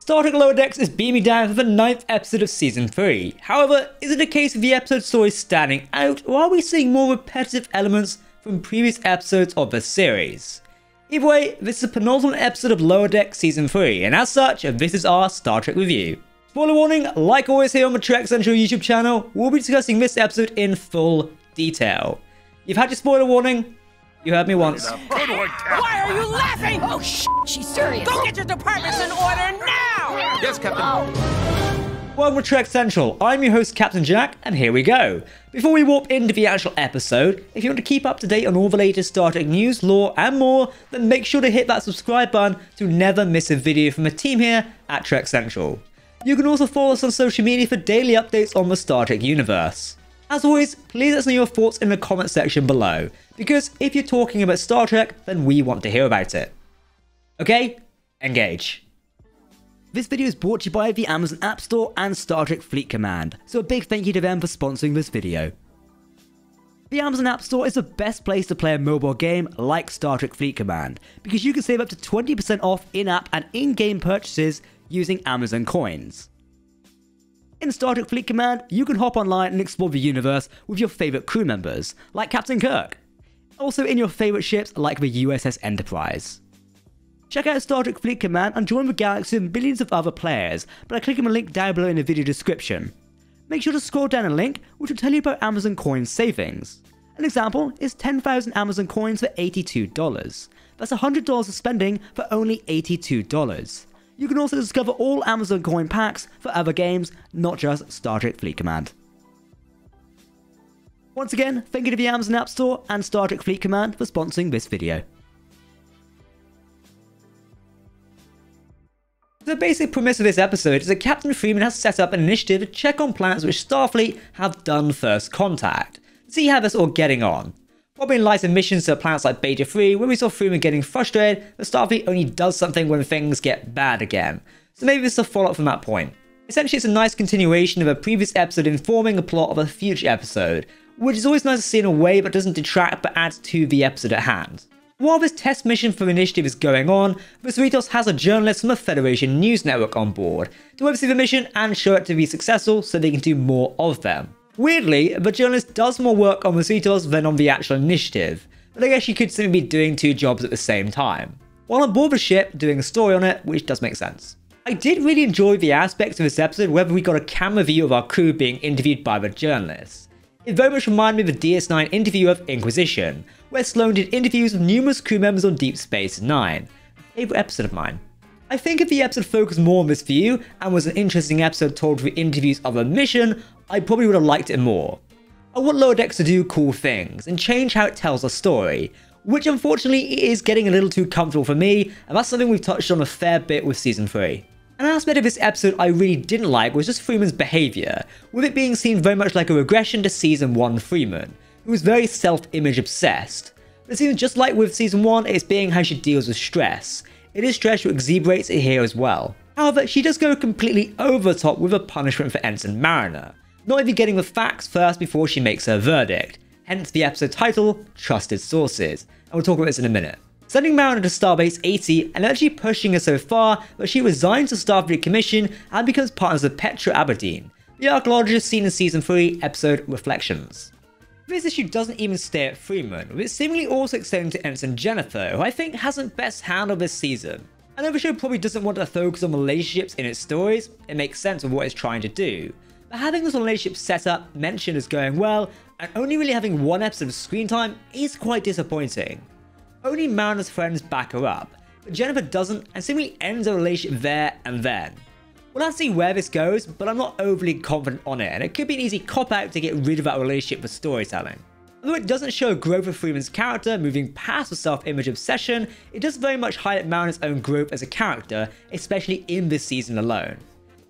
Star Trek Lower Decks is beaming down for the 9th episode of Season 3. However, is it a case of the episode story standing out, or are we seeing more repetitive elements from previous episodes of the series? Either way, this is a penultimate episode of Lower Decks Season 3, and as such, this is our Star Trek review. Spoiler warning, like always here on the Trek Central YouTube channel, we'll be discussing this episode in full detail. You've had your spoiler warning, you heard me once. Good one, Captain. Why are you laughing? Oh, she's serious. Go get your departments in order now! Yes, Captain. Welcome to Trek Central, I'm your host Captain Jack, and here we go. Before we warp into the actual episode, if you want to keep up to date on all the latest Star Trek news, lore, and more, then make sure to hit that subscribe button to never miss a video from the team here at Trek Central. You can also follow us on social media for daily updates on the Star Trek universe. As always, please let us know your thoughts in the comment section below, because if you're talking about Star Trek, then we want to hear about it. Okay, engage. This video is brought to you by the Amazon App Store and Star Trek Fleet Command, so a big thank you to them for sponsoring this video. The Amazon App Store is the best place to play a mobile game like Star Trek Fleet Command, because you can save up to 20% off in-app and in-game purchases using Amazon coins. In Star Trek Fleet Command, you can hop online and explore the universe with your favourite crew members, like Captain Kirk. Also in your favourite ships like the USS Enterprise. Check out Star Trek Fleet Command and join the galaxy with billions of other players by clicking the link down below in the video description. Make sure to scroll down a link which will tell you about Amazon coin savings. An example is 10,000 Amazon coins for $82. That's $100 of spending for only $82. You can also discover all Amazon coin packs for other games, not just Star Trek Fleet Command. Once again, thank you to the Amazon App Store and Star Trek Fleet Command for sponsoring this video. The basic premise of this episode is that Captain Freeman has set up an initiative to check on planets which Starfleet have done first contact, to see how they're all getting on. Probably in light of missions to planets like Beta 3, where we saw Freeman getting frustrated that Starfleet only does something when things get bad again, so maybe this is a follow-up from that point. Essentially, it's a nice continuation of a previous episode informing the plot of a future episode, which is always nice to see in a way that doesn't detract but adds to the episode at hand. While this test mission for Initiative is going on, the Cerritos has a journalist from the Federation News Network on board to oversee the mission and show it to be successful so they can do more of them. Weirdly, the journalist does more work on the Cerritos than on the actual Initiative, but I guess she could simply be doing two jobs at the same time, while on board the ship doing a story on it, which does make sense. I did really enjoy the aspects of this episode where we got a camera view of our crew being interviewed by the journalist. It very much reminded me of the DS9 interview of Inquisition, where Sloan did interviews with numerous crew members on Deep Space Nine, a favourite episode of mine. I think if the episode focused more on this view and was an interesting episode told through interviews of a mission, I probably would have liked it more. I want Lower Decks to do cool things and change how it tells a story, which unfortunately is getting a little too comfortable for me, and that's something we've touched on a fair bit with Season 3. An aspect of this episode I really didn't like was just Freeman's behaviour, with it being seen very much like a regression to Season 1 Freeman, who was very self-image obsessed. But it seems just like with Season 1, it's being how she deals with stress. It is stress which exuberates it here as well. However, she does go completely over the top with a punishment for Ensign Mariner, not even getting the facts first before she makes her verdict, hence the episode title, Trusted Sources, and we'll talk about this in a minute. Sending Mariner to Starbase 80 and actually pushing her so far that she resigns the Starfleet Commission and becomes partners with Petra Aberdeen, the archaeologist seen in Season 3 episode Reflections. This issue doesn't even stay at Freeman, with it seemingly also extending to Ensign Jennifer, who I think hasn't best handled this season. I know the show probably doesn't want to focus on relationships in its stories, it makes sense of what it's trying to do, but having this relationship set up, mentioned as going well, and only really having one episode of screen time is quite disappointing. Only Mariner's friends back her up, but Jennifer doesn't and seemingly ends a relationship there and then. We'll have to see where this goes, but I'm not overly confident on it, and it could be an easy cop-out to get rid of that relationship for storytelling. Although it doesn't show growth of Freeman's character moving past the self-image obsession, it does very much highlight Mariner's own growth as a character, especially in this season alone.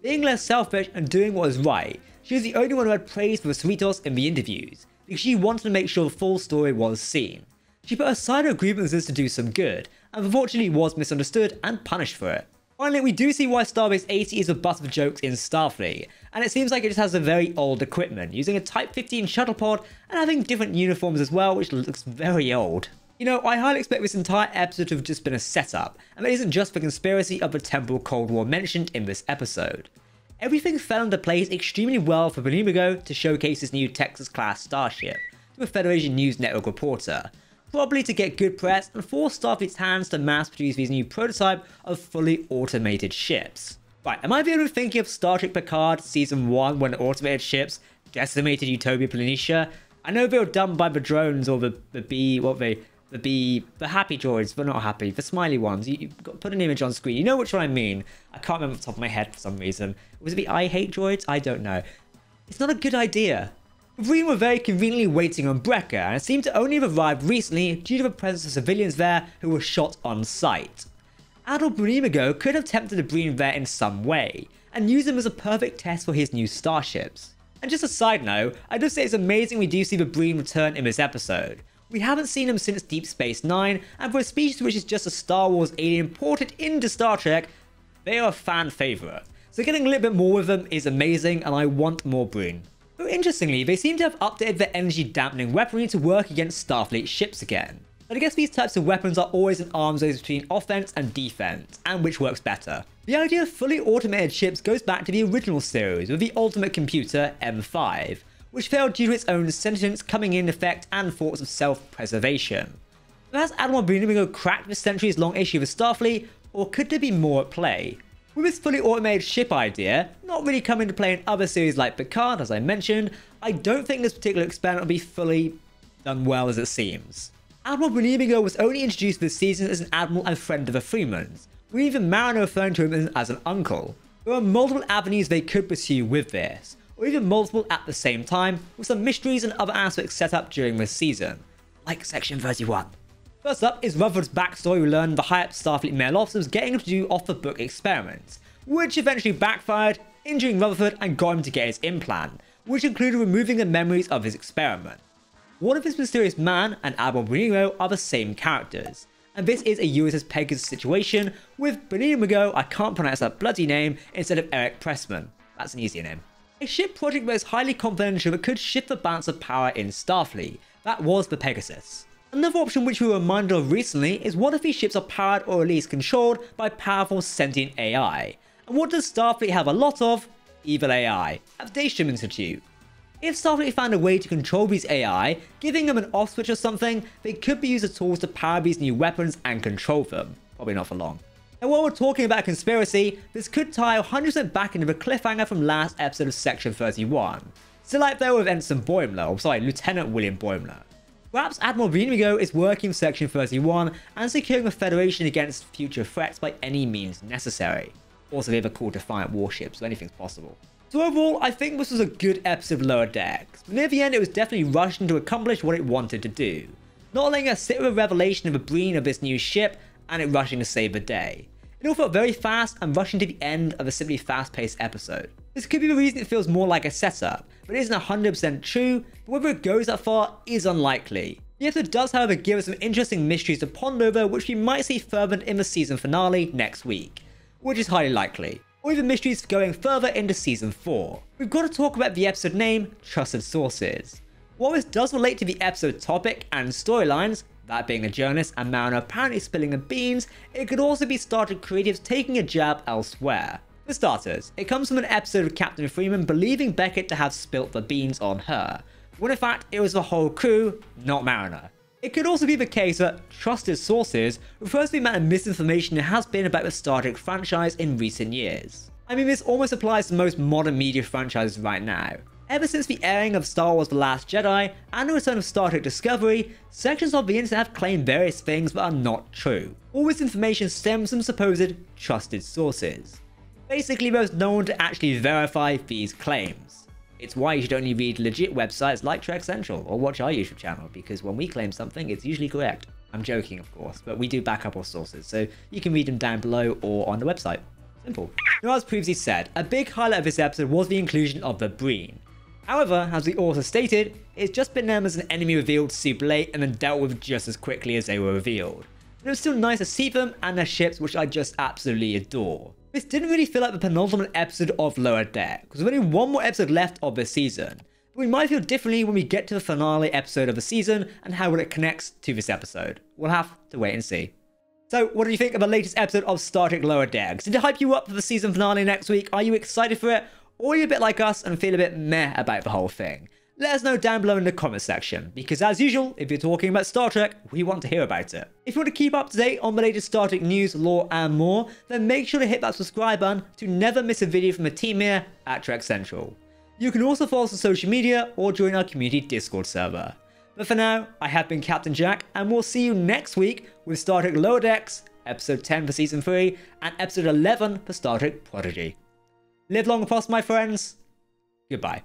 Being less selfish and doing what is right, she was the only one who had praise for the Cerritos in the interviews, because she wanted to make sure the full story was seen. She put aside her grievances to do some good, and unfortunately was misunderstood and punished for it. Finally, we do see why Starbase 80 is the butt of jokes in Starfleet, and it seems like it just has a very old equipment, using a Type 15 shuttle pod and having different uniforms as well, which looks very old. You know, I highly expect this entire episode to have just been a setup, and it isn't just the conspiracy of the temporal Cold War mentioned in this episode. Everything fell into place extremely well for Benimigo to showcase his new Texas-class starship to a Federation News Network reporter, probably to get good press and force Starfleet's hands to mass-produce these new prototype of fully automated ships. Right, am I the only one thinking of Star Trek Picard Season 1 when automated ships decimated Utopia Planitia? I know they were done by the drones or the happy droids, but not happy, the smiley ones. You've got to put an image on screen. You know which one I mean. I can't remember off the top of my head for some reason. Was it the I hate droids? I don't know. It's not a good idea. The Breen were very conveniently waiting on Brecker, and it seemed to only have arrived recently due to the presence of civilians there who were shot on sight. Admiral Benimigo could have tempted the Breen there in some way, and used them as a perfect test for his new starships. And just a side note, I just say it's amazing we do see the Breen return in this episode. We haven't seen them since Deep Space Nine, and for a species which is just a Star Wars alien imported into Star Trek, they are a fan favourite. So getting a little bit more with them is amazing, and I want more Breen. But interestingly, they seem to have updated their energy dampening weaponry to work against Starfleet ships again. But I guess these types of weapons are always an arms race between offense and defense, and which works better. The idea of fully automated ships goes back to the original series with the Ultimate Computer M5, which failed due to its own sentience coming in effect and thoughts of self-preservation. But has Admiral Benimigo cracked the centuries-long issue with Starfleet, or could there be more at play? With this fully automated ship idea, not really coming to play in other series like Picard, as I mentioned, I don't think this particular experiment will be fully done well as it seems. Admiral Benimigo was only introduced this season as an admiral and friend of the Freemans, with even Mariner referring to him as an uncle. There are multiple avenues they could pursue with this, or even multiple at the same time, with some mysteries and other aspects set up during this season, like Section 31. First up is Rutherford's backstory. We learn the high-up Starfleet male officer was getting him to do off-the-book experiments, which eventually backfired, injuring Rutherford and got him to get his implant, which included removing the memories of his experiment. One of his mysterious man and Admiral Benimigo are the same characters, and this is a USS Pegasus situation with Benimigo, I can't pronounce that bloody name, instead of Eric Pressman. That's an easier name. A ship project that is highly confidential that could shift the balance of power in Starfleet. That was the Pegasus. Another option which we were reminded of recently is what if these ships are powered or at least controlled by powerful sentient AI? And what does Starfleet have a lot of? Evil AI, at the Daystrom Institute. If Starfleet found a way to control these AI, giving them an off switch or something, they could be used as tools to power these new weapons and control them. Probably not for long. And while we're talking about conspiracy, this could tie 100% back into the cliffhanger from last episode of Section 31. Still out there with Ensign Boimler, or sorry, Lieutenant William Boimler. Perhaps Admiral Benimigo is working Section 31 and securing the Federation against future threats by any means necessary. Also, they have a call to Defiant warships, so anything's possible. So overall, I think this was a good episode of Lower Decks, but near the end it was definitely rushing to accomplish what it wanted to do. Not letting us sit with a revelation of the Breen of this new ship, and it rushing to save the day. It all felt very fast and rushing to the end of a simply fast-paced episode. This could be the reason it feels more like a setup, but it isn't 100% true, but whether it goes that far is unlikely. The episode does however give us some interesting mysteries to ponder over which we might see furthered in the season finale next week, which is highly likely. Or even mysteries going further into Season 4. We've got to talk about the episode name, Trusted Sources. While this does relate to the episode topic and storylines, that being a journalist and Mariner apparently spilling the beans, it could also be Star Trek creatives taking a jab elsewhere. For starters, it comes from an episode of Captain Freeman believing Beckett to have spilt the beans on her, when in fact it was the whole crew, not Mariner. It could also be the case that Trusted Sources refers to the amount of misinformation there has been about the Star Trek franchise in recent years. I mean, this almost applies to most modern media franchises right now. Ever since the airing of Star Wars The Last Jedi and the return of Star Trek Discovery, sections of the internet have claimed various things that are not true. All this information stems from supposed trusted sources. Basically, there's no one to actually verify these claims. It's why you should only read legit websites like Trek Central or watch our YouTube channel, because when we claim something, it's usually correct. I'm joking, of course, but we do back up our sources, so you can read them down below or on the website. Simple. Now, as previously said, a big highlight of this episode was the inclusion of the Breen. However, as the author stated, it's just been them as an enemy revealed super late and then dealt with just as quickly as they were revealed. But it was still nice to see them and their ships, which I just absolutely adore. This didn't really feel like the penultimate episode of Lower Deck, because there's only one more episode left of this season. but we might feel differently when we get to the finale episode of the season and how well it connects to this episode. We'll have to wait and see. So, what do you think of the latest episode of Star Trek Lower Decks? Did it hype you up for the season finale next week? Are you excited for it? Or are you a bit like us and feel a bit meh about the whole thing? Let us know down below in the comment section, because as usual, if you're talking about Star Trek, we want to hear about it. If you want to keep up to date on the latest Star Trek news, lore, and more, then make sure to hit that subscribe button to never miss a video from the team here at Trek Central. You can also follow us on social media or join our community Discord server. But for now, I have been Captain Jack, and we'll see you next week with Star Trek Lower Decks, Episode 10 for Season 3, and Episode 11 for Star Trek Prodigy. Live long and prosper, my friends. Goodbye.